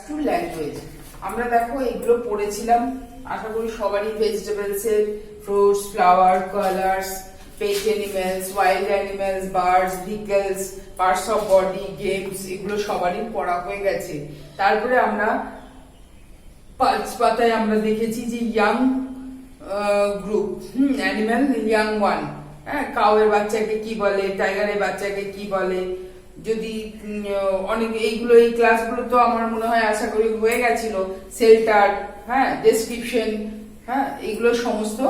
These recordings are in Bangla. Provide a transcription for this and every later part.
Two language. আমরা দেখো এগুলো পড়েছিলাম, আশা করি সবারই ভেজিটেবলস এর fruits, flower, colours, pet animals, wild animals, birds, vehicles, parts of body, games, এগুলো সবারই পড়া হয়ে গেছে। তারপরে আমরা পাতায় আমরা দেখেছি যে young group, animal young one, হ্যাঁ, কাউয়ের বাচ্চাকে কি বলে, টাইগারের বাচ্চাকে কি বলে, যদি অনেক এইগুলো এই ক্লাসগুলো তো আমার মনে হয় আশা করি হয়ে গেছিল। শেল্টার, হ্যাঁ, ডেসক্রিপশন, হ্যাঁ, এইগুলো সমস্ত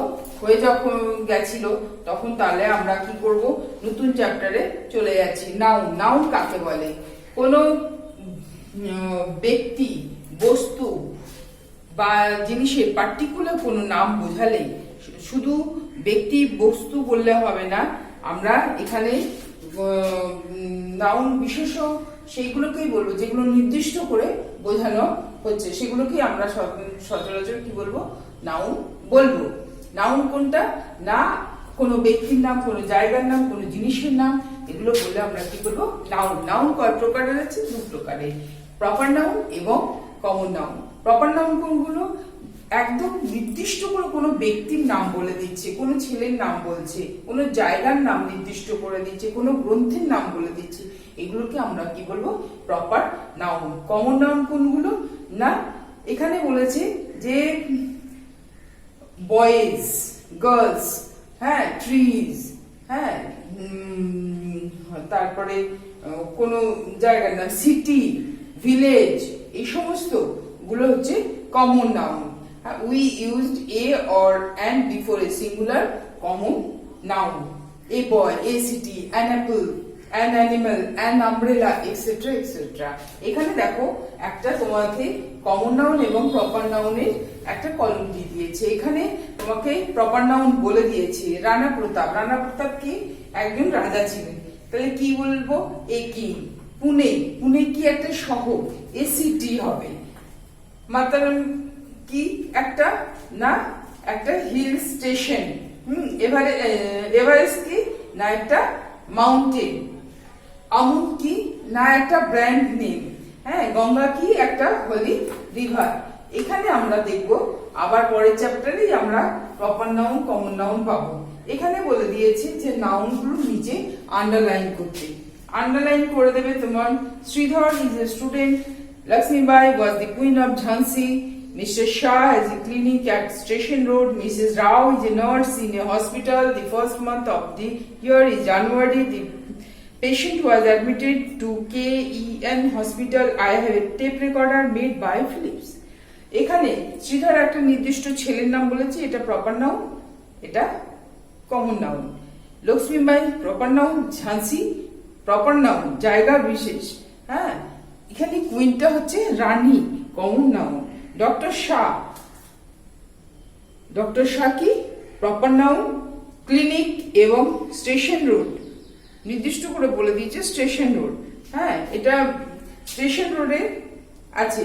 হয়ে যখন গেছিল তখন তাহলে আমরা কি করব, নতুন চ্যাপ্টারে চলে যাচ্ছি। নাউন। নাউন কাকে বলে? কোনো ব্যক্তি, বস্তু বা জিনিসের পার্টিকুলার কোনো নাম বোঝালে শুধু ব্যক্তি বস্তু বললে হবে না, আমরা এখানে নাউন বিশেষ সেইগুলোকেই বলবো যেগুলো নির্দিষ্ট করে বোঝানো হচ্ছে, সেগুলোকেই আমরা সচরাচর কি বলবো, নাউন বলবো। নাউন কোনটা? না কোনো ব্যক্তির নাম, কোনো জায়গার নাম, কোনো জিনিসের নাম, এগুলো বললে আমরা কি বলবো, নাউন। নাউন কয় প্রকারের আছে? দু প্রকারের, প্রপার নাউন এবং কমন নাউন। প্রপার নাউন কোনগুলো? একদম নির্দিষ্ট করে কোনো ব্যক্তির নাম বলে দিচ্ছে, কোনো ছেলের নাম বলছে, কোনো জায়গার নাম নির্দিষ্ট করে দিচ্ছে, কোনো গ্রন্থের নাম বলে দিচ্ছে, এগুলোকে আমরা কি বলবো, প্রপার নাউন। কমন নাউন কোনগুলো? না এখানে বলেছে যে বয়েজ, গার্লস, হ্যাঁ, ট্রিজ, হ্যাঁ, তারপরে কোনো জায়গার নাম, সিটি, ভিলেজ, এই সমস্ত গুলো হচ্ছে common noun. We used a or an before a singular common noun. A boy, a city, an apple, an animal, an umbrella, etc. etc. এখানে দেখো একটা তোমাকে কমন নাউন এবং প্রপার নাউনের একটা কলম দিয়ে দিয়েছে। এখানে তোমাকে প্রপার নাউন বলে দিয়েছে রানা প্রতাপ। রানা প্রতাপ কি? একজন রাজা ছিলেন। তাহলে কি বলবো? A king. পুনে, পুনে কি একটা শহর, এ সিটি হবে। মাতারাম কি একটা? না একটা হিল স্টেশন। এভারেস্ট কি? না একটা মাউন্টেন। আমুদ কি? না একটা ব্র্যান্ড নেম। হ্যাঁ, গঙ্গা কি? একটা হোলি রিভার। এখানে আমরা দেখব আবার পরের চ্যাপ্টারে আমরা প্রপার নাউন, কমন নাউন পাবো। এখানে বলে দিয়েছে যে নাউনগুলো নিচে আন্ডারলাইন করতে। আন্ডারলাইন করে দেবে তোমার Shridhar is a student, Lakshmibai was the queen of Jhansi, Mr. Shah has a clinic at Station Road, Mrs. Rao is a nurse in a hospital, the first month of the year is January, the patient was admitted to KEM hospital, I have a tape recorder made by Philips. এখানে শ্রীধর একটা নির্দিষ্ট ছেলের নাম বলেছে, এটা প্রপার নাউন, এটা common noun. Lakshmibai proper noun, ঝাঁসি প্রপার নাউন, জায়গা বিশেষ। হ্যাঁ, এখানে কুইনটা হচ্ছে রানী, common noun. Doctor Shah, doctor Shah কি? Proper noun. ক্লিনিক এবং স্টেশন রোড নির্দিষ্ট করে বলে দিয়েছে স্টেশন রোড। হ্যাঁ, এটা স্টেশন রোডে আছে।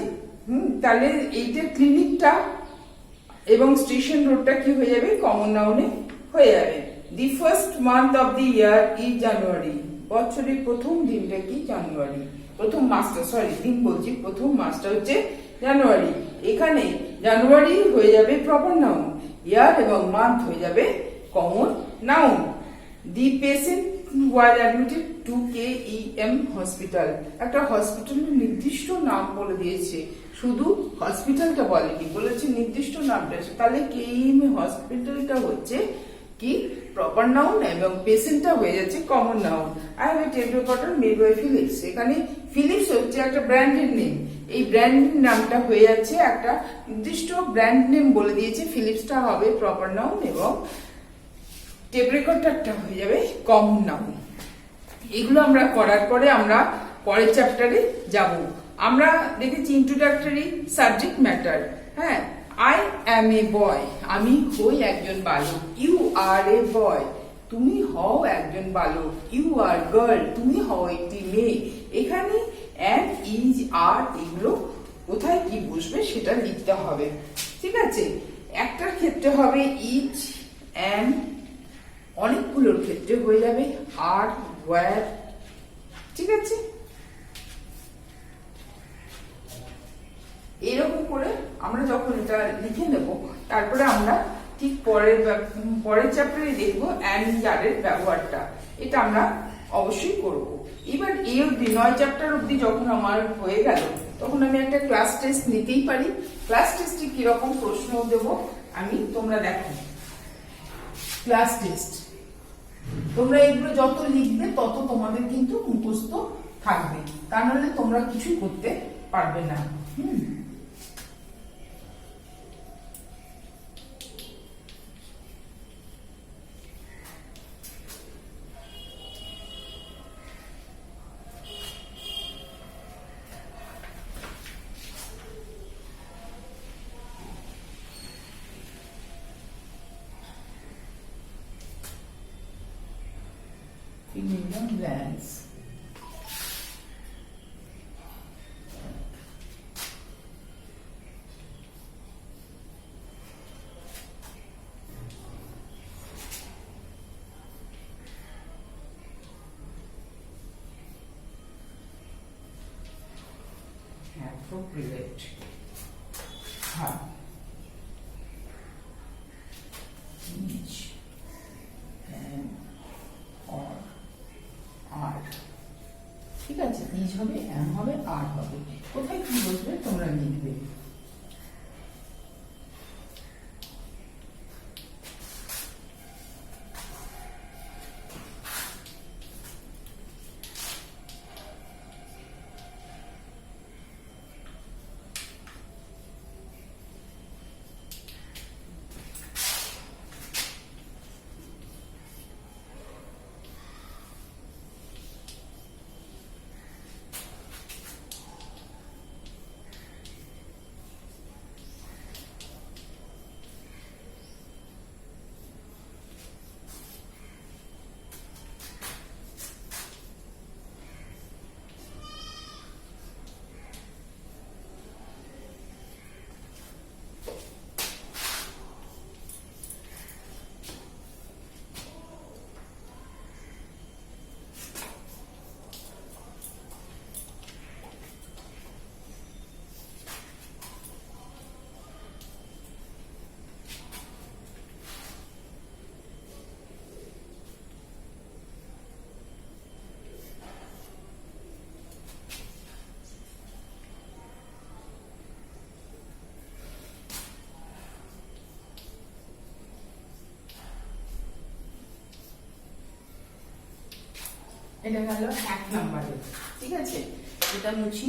তাহলে এইটা ক্লিনিকটা এবং স্টেশন রোডটা কি হয়ে যাবে? কমন নাউনে হয়ে যাবে। The first month of the year is জানুয়ারি। বছরের প্রথম দিনটা কি? জানুয়ারি। প্রথম মাসটা, সরি দিন বলছি, প্রথম মাসটা হচ্ছে জানুয়ারি। এখানে জানুয়ারি হয়ে যাবে প্রপার নাউন, ইয়ার এবং মান্থ হয়ে যাবে common noun. The patient was admitted to KEM hospital. একটা হসপিটালের নির্দিষ্ট নাম বলে দিয়েছে, শুধু হসপিটালটা বলেনি, বলেছে নির্দিষ্ট নামটা। তাহলে KEM হসপিটালটা হচ্ছে কি? প্রপার নাউন এবং পেশেন্টটা হয়ে যাচ্ছে common noun. I have a tape recorder made by Philips. এখানে ফিলিপস হচ্ছে একটা ব্র্যান্ডের নেম, এই ব্র্যান্ডের নামটা হয়ে যাচ্ছে একটা নির্দিষ্ট ব্র্যান্ড নেম বলে দিয়েছে। ফিলিপসটা হবে প্রপার নাউন এবং টেপ রেকর্ডারটা হয়ে যাবে কমন নাউন। এগুলো আমরা করার পরে আমরা পরের চ্যাপ্টারে যাব। আমরা দেখেছি ইন্ট্রোডাক্টরি সাবজেক্ট ম্যাটার। হ্যাঁ, I am a boy, আমি হই একজন বালক। You are a boy, তুমি হও একজন বালক। You are girl, তুমি হও একটি মেয়ে। এখানে and, is, are এগুলো কোথায় কি বসবে সেটা লিখতে হবে। ঠিক আছে, একটার ক্ষেত্রে হবে ইজ, and, অনেকগুলোর ক্ষেত্রে হয়ে যাবে আর, ওয়্যার। ঠিক আছে, এটা লিখে নেব, তারপরে আমরা ঠিক পরের চ্যাপ্টারে দেখবো অ্যান্ড যারের ব্যবহারটা, এটা আমরা অবশ্যই করব। এবার এই অবধি 9 চ্যাপ্টার অবধি যখন আমার হয়ে গেল, তখন আমি একটা ক্লাস টেস্ট নিতেই পারি। ক্লাস টেস্টে কিরকম প্রশ্ন দেব তোমরা দেখো। ক্লাস টেস্ট তোমরা এগুলো যত লিখবে তত তোমাদের কিন্তু মুখস্থ থাকবে, তা নাহলে তোমরা কিছুই করতে পারবে না। Fill in the blanks. Appropriate. Each and or আর, ঠিক আছে, ইজ হবে, এম হবে, আর হবে। কোথায় কি বসবে তোমরা লিখবে। এটা গেল 1 নম্বরে, ঠিক আছে। এটা মুছি।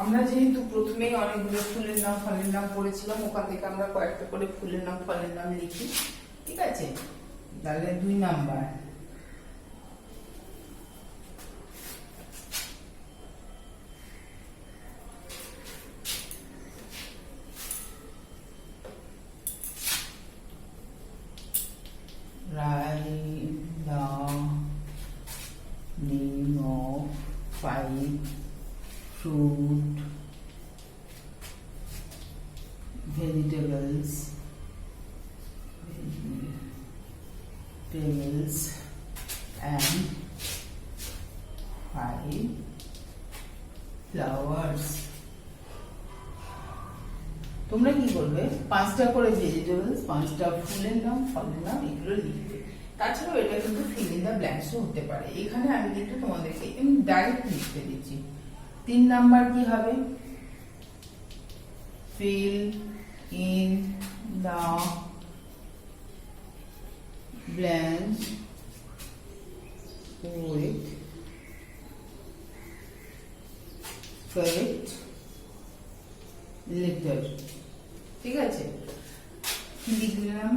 আমরা যেহেতু প্রথমেই অনেকগুলো ফুলের নাম ফলের নাম পড়েছিলাম, ওখান থেকে আমরা কয়েকটা করে ফুলের নাম ফলের নাম লিখি, ঠিক আছে। তাহলে 2 number write the name of 5 fruit, vegetables and 5 flowers. তোমরা কি করবে, 5টা করে ভেজিটেবলস, 5টা ফুলের নাম ফলের নাম এগুলো লিখবে। তাছাড়াও এটা কিন্তু ফিল ইন দ্য ব্ল্যাঙ্কসও হতে পারে। এখানে আমি কিন্তু তোমাদেরকে ডাইরেক্ট লিখতে দিচ্ছি। 3 নাম্বার কি হবে, fill in the blanks with correct letter, ঠিক আছে। কি লিখলাম,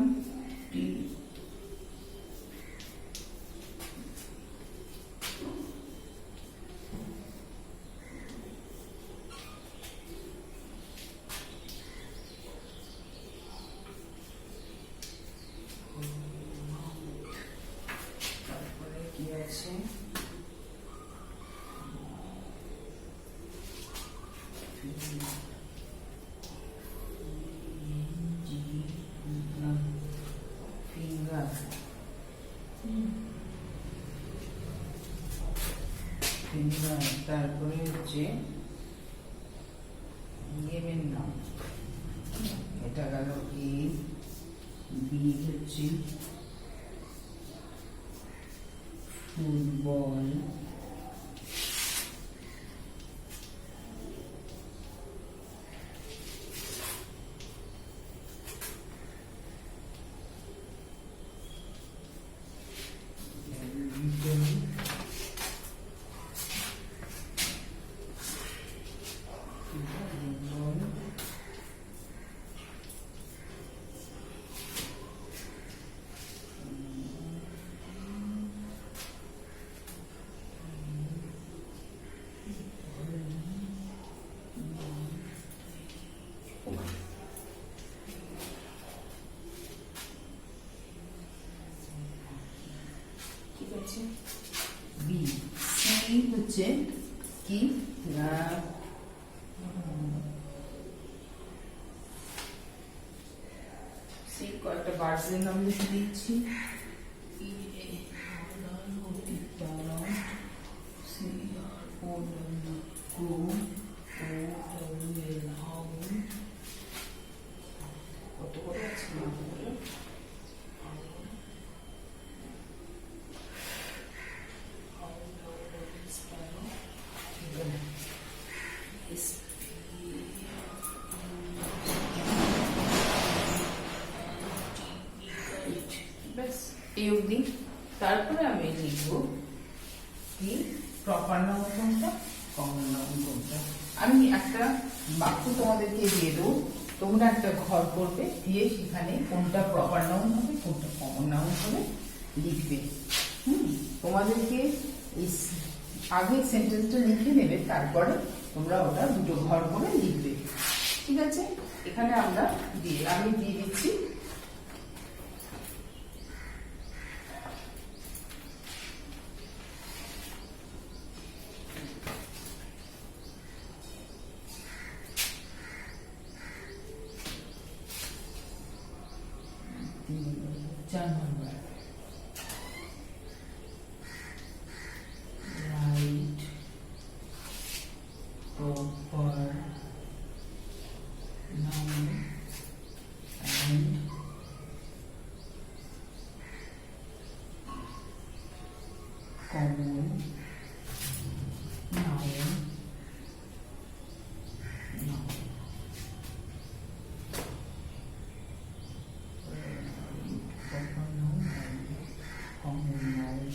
তারপরে কি আছে, তারপরে হচ্ছে গেমের নাম, এটা গেল এ, বি হচ্ছে ফুটবল, বি, সি হচ্ছে কি না, সি কয়েকটা বার্ডসের নাম লিখে দিচ্ছি, কত করে আছে না এই অবধি। তারপরে আমি লিখবো কি প্রপার নাউন কোনটা, কমন নাউন কোনটা। আমি একটা বাক্য তোমাদেরকে দিয়ে দেবো, তোমরা একটা ঘর করবে, দিয়ে সেখানে কোনটা প্রপার নাউন হবে কোনটা কমন নাউন হবে লিখবে। তোমাদেরকে এই আগে সেন্টেন্সটা লিখে নেবে, তারপরে তোমরা ওটা দুটো ঘর করে লিখবে, ঠিক আছে? এখানে আমি দিয়ে দিচ্ছি চার নম্বর, right proper noun and common noun. Proper noun and common noun.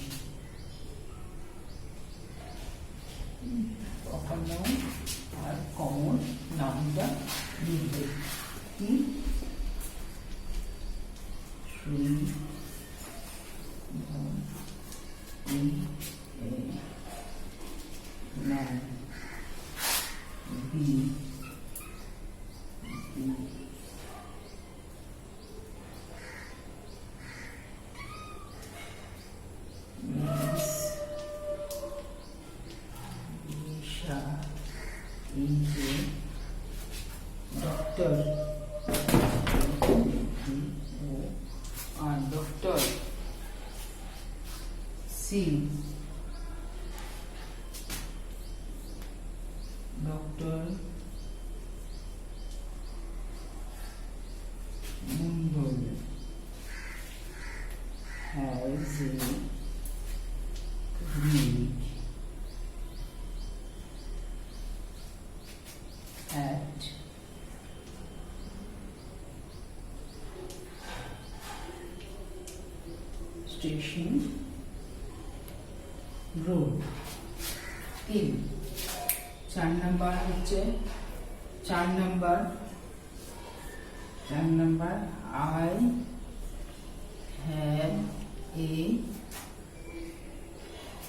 Proper noun R common nounটা লিখবে কি man, be, means, Isha, Inje, doctor, doctor, see, doctor Mundol has a clinic at Station Road. 3 4 number হচ্ছে 4 number I have a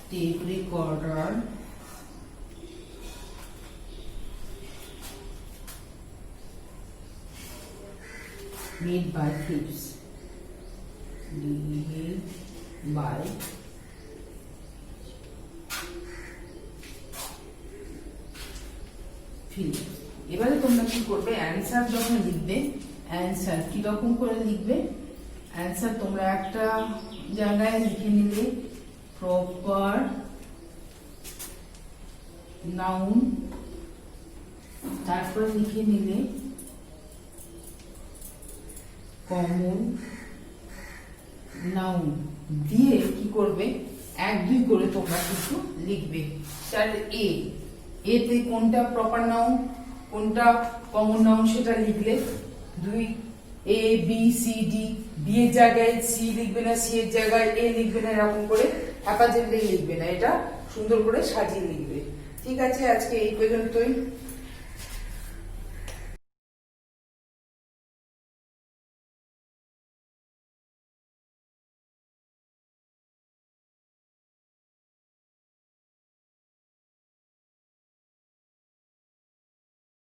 tape recorder made by Philips. Made by Philips. এবারে তোমরা কি করবে, অ্যানসার যখন লিখবে, অ্যানসার কি রকম করে লিখবে, অ্যানসার তোমরা একটা জায়গায় লিখে নিলে প্রপার নাউন, তারপর লিখে নিলে কমন নাউন, দিয়ে কি করবে 1 2 করে তোমরা কিন্তু লিখবে। তাহলে এতে কোনটা প্রপার নাউন কোনটা কমন নাউন সেটা লিখলে 2 A B C D, B এর জায়গায় সি লিখবে না, সি এর জায়গায় এ লিখবে না, এরকম করে হ্যাপাজেন্টলি লিখবে না, এটা সুন্দর করে সাজিয়ে লিখবে। ঠিক আছে, আজকে এই পর্যন্তই।